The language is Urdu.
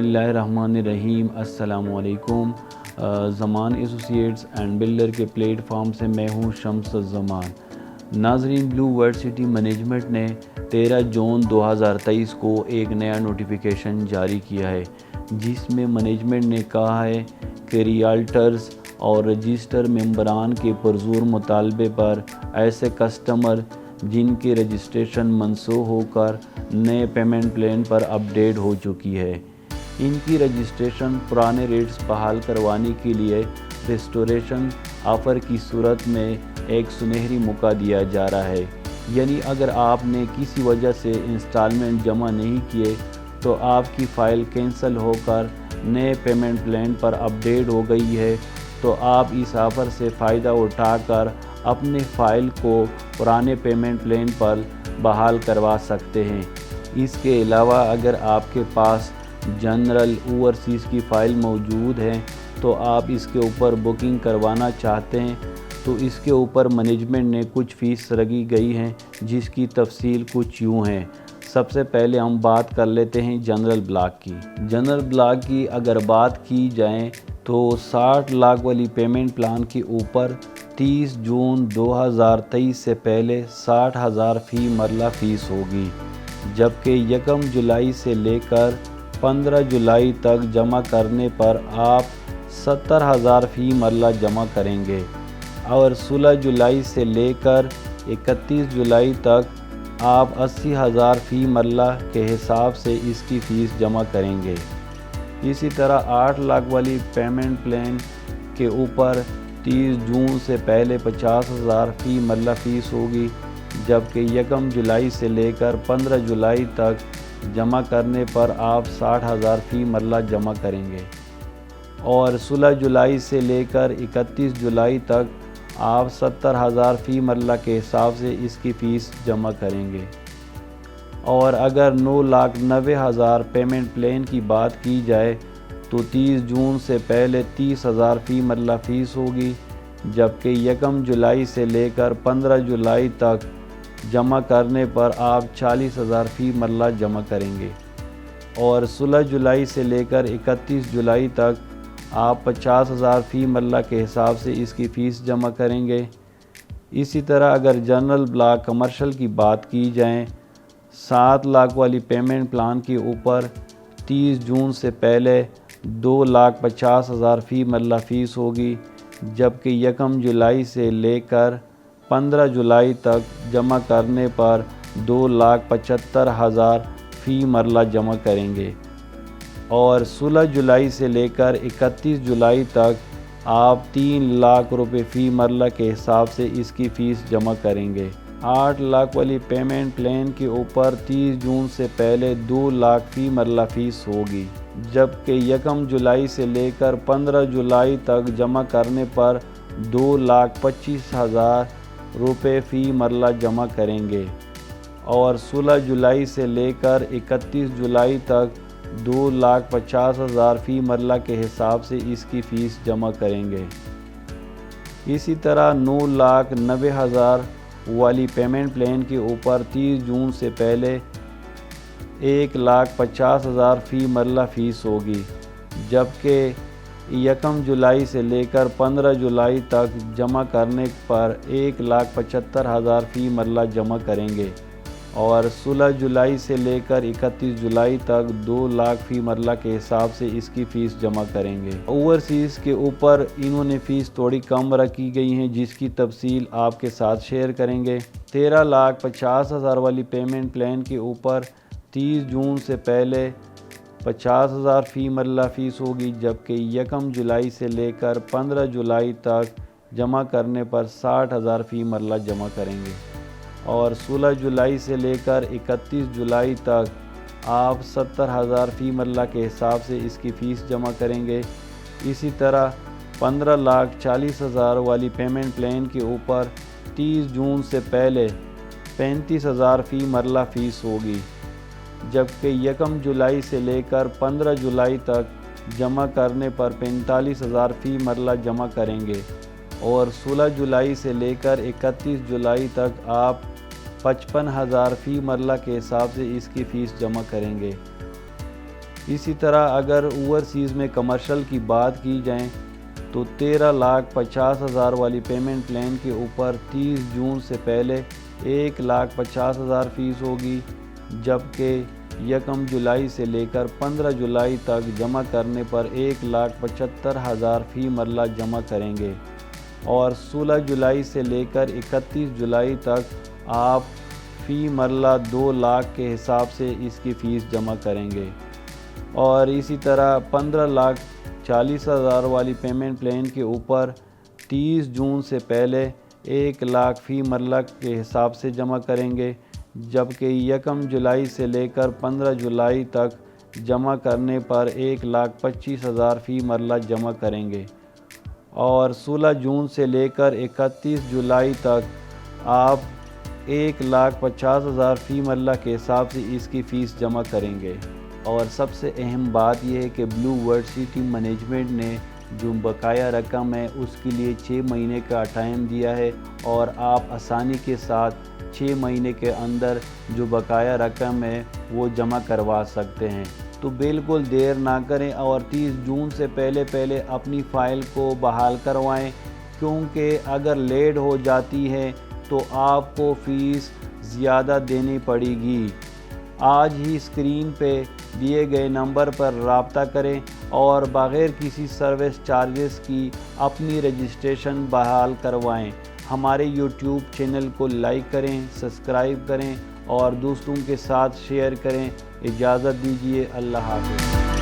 اللہ الرحمن الرحیم۔ السلام علیکم۔ زمان ایسوسیٹس اینڈ بلڈر کے پلیٹ فارم سے میں ہوں شمس الزمان۔ ناظرین، بلو ورلڈ سٹی مینجمنٹ نے 13 جون 2023 کو ایک نیا نوٹیفیکیشن جاری کیا ہے، جس میں مینجمنٹ نے کہا ہے کہ ریالٹرز اور رجسٹر ممبران کے پرزور مطالبے پر ایسے کسٹمر جن کی رجسٹریشن منسوخ ہو کر نئے پیمنٹ پلان پر اپ ڈیٹ ہو چکی ہے، ان کی رجسٹریشن پرانے ریٹس بحال کروانے کے لیے ریسٹوریشن آفر کی صورت میں ایک سنہری موقع دیا جا رہا ہے۔ یعنی اگر آپ نے کسی وجہ سے انسٹالمنٹ جمع نہیں کیے تو آپ کی فائل کینسل ہو کر نئے پیمنٹ پلان پر اپ ڈیٹ ہو گئی ہے، تو آپ اس آفر سے فائدہ اٹھا کر اپنے فائل کو پرانے پیمنٹ پلان پر بحال کروا سکتے ہیں۔ اس کے علاوہ اگر آپ کے پاس جنرل اوورسیز کی فائل موجود ہے تو آپ اس کے اوپر بکنگ کروانا چاہتے ہیں، تو اس کے اوپر مینجمنٹ نے کچھ فیس رکھی گئی ہیں، جس کی تفصیل کچھ یوں ہے۔ سب سے پہلے ہم بات کر لیتے ہیں جنرل بلاک کی۔ جنرل بلاک کی اگر بات کی جائے تو 60 لاکھ والی پیمنٹ پلان کے اوپر 30 جون 2023 سے پہلے 60,000 فی مرلہ فیس ہوگی، جبکہ 1 جولائی سے لے کر 15 جولائی تک جمع کرنے پر آپ 70,000 فی مرلہ جمع کریں گے، اور 16 جولائی سے لے کر 31 جولائی تک آپ 80,000 فی مرلہ کے حساب سے اس کی فیس جمع کریں گے۔ اسی طرح 8 لاکھ والی پیمنٹ پلان کے اوپر 30 جون سے پہلے 50,000 فی مرلہ فیس ہوگی، جبکہ 1 جولائی سے لے کر 15 جولائی تک جمع کرنے پر آپ 60,000 فی مرلہ جمع کریں گے، اور 16 جولائی سے لے کر 31 جولائی تک آپ 70,000 فی مرلہ کے حساب سے اس کی فیس جمع کریں گے۔ اور اگر 9,90,000 پیمنٹ پلان کی بات کی جائے تو 30 جون سے پہلے 30,000 فی مرلہ فیس ہوگی، جبکہ 1 جولائی سے لے کر 15 جولائی تک جمع کرنے پر آپ 40,000 فی مرلہ جمع کریں گے، اور 16 جولائی سے لے کر 31 جولائی تک آپ 50,000 فی مرلہ کے حساب سے اس کی فیس جمع کریں گے۔ اسی طرح اگر جنرل بلاک کمرشل کی بات کی جائے، 7 لاکھ والی پیمنٹ پلان کے اوپر 30 جون سے پہلے 2,50,000 فی مرلہ فیس ہوگی، جبکہ 1 جولائی سے لے کر 15 جولائی تک جمع کرنے پر 2,75,000 فی مرلہ جمع کریں گے، اور 16 جولائی سے لے کر 31 جولائی تک آپ 3 لاکھ روپے فی مرلہ کے حساب سے اس کی فیس جمع کریں گے۔ 8 لاکھ والی پیمنٹ پلان کے اوپر 30 جون سے پہلے 2 لاکھ فی مرلہ فیس ہوگی، جبکہ 1 جولائی سے لے کر 15 جولائی تک جمع کرنے پر 2,25,000 روپے فی مرلہ جمع کریں گے، اور 16 جولائی سے لے کر 31 جولائی تک 2,50,000 فی مرلہ کے حساب سے اس کی فیس جمع کریں گے۔ اسی طرح 9,90,000 والی پیمنٹ پلان کے اوپر 30 جون سے پہلے 1,50,000 فی مرلہ فیس ہوگی، جبکہ 1 جولائی سے لے کر 15 جولائی تک جمع کرنے پر 1,75,000 فی مرلہ جمع کریں گے، اور 16 جولائی سے لے کر 31 جولائی تک 2 لاکھ فی مرلہ کے حساب سے اس کی فیس جمع کریں گے۔ اوورسیز کے اوپر انہوں نے فیس تھوڑی کم رکھی گئی ہیں، جس کی تفصیل آپ کے ساتھ شیئر کریں گے۔ 13,50,000 والی پیمنٹ پلان کے اوپر 30 جون سے پہلے 50,000 فی مرلہ فیس ہوگی، جبکہ 1 جولائی سے لے کر 15 جولائی تک جمع کرنے پر 60,000 فی مرلہ جمع کریں گے، اور 16 جولائی سے لے کر 31 جولائی تک آپ 70,000 فی مرلہ کے حساب سے اس کی فیس جمع کریں گے۔ اسی طرح 15,40,000 والی پیمنٹ پلان کے اوپر 30 جون سے پہلے 35,000 فی مرلہ فیس ہوگی، جبکہ 1 جولائی سے لے کر 15 جولائی تک جمع کرنے پر 45,000 فی مرلہ جمع کریں گے، اور 16 جولائی سے لے کر 31 جولائی تک آپ 55,000 فی مرلہ کے حساب سے اس کی فیس جمع کریں گے۔ اسی طرح اگر اوورسیز میں کمرشل کی بات کی جائیں تو 13,50,000 والی پیمنٹ پلان کے اوپر 30 جون سے پہلے 1,50,000 فیس ہوگی، جبکہ 1 جولائی سے لے کر 15 جولائی تک جمع کرنے پر 1,75,000 فی مرلہ جمع کریں گے، اور 16 جولائی سے لے کر 31 جولائی تک آپ فی مرلہ 2 لاکھ کے حساب سے اس کی فیس جمع کریں گے، اور اسی طرح 15,40,000 والی پیمنٹ پلان کے اوپر 30 جون سے پہلے 1 لاکھ فی مرلہ کے حساب سے جمع کریں گے، جبکہ 1 جولائی سے لے کر 15 جولائی تک جمع کرنے پر 1,25,000 فی مرلہ جمع کریں گے، اور 16 جون سے لے کر 31 جولائی تک آپ 1,50,000 فی مرلہ کے حساب سے اس کی فیس جمع کریں گے۔ اور سب سے اہم بات یہ ہے کہ بلیو ورسٹی مینجمنٹ نے جو بقایا رقم ہے اس کے لیے 6 مہینے کا ٹائم دیا ہے، اور آپ آسانی کے ساتھ 6 مہینے کے اندر جو بقایا رقم ہے وہ جمع کروا سکتے ہیں۔ تو بالکل دیر نہ کریں اور 30 جون سے پہلے اپنی فائل کو بحال کروائیں، کیونکہ اگر لیٹ ہو جاتی ہے تو آپ کو فیس زیادہ دینی پڑے گی۔ آج ہی اسکرین پہ دیے گئے نمبر پر رابطہ کریں اور بغیر کسی سروس چارجز کی اپنی رجسٹریشن بحال کروائیں۔ ہمارے یوٹیوب چینل کو لائک کریں، سبسکرائب کریں اور دوستوں کے ساتھ شیئر کریں۔ اجازت دیجیے، اللہ حافظ۔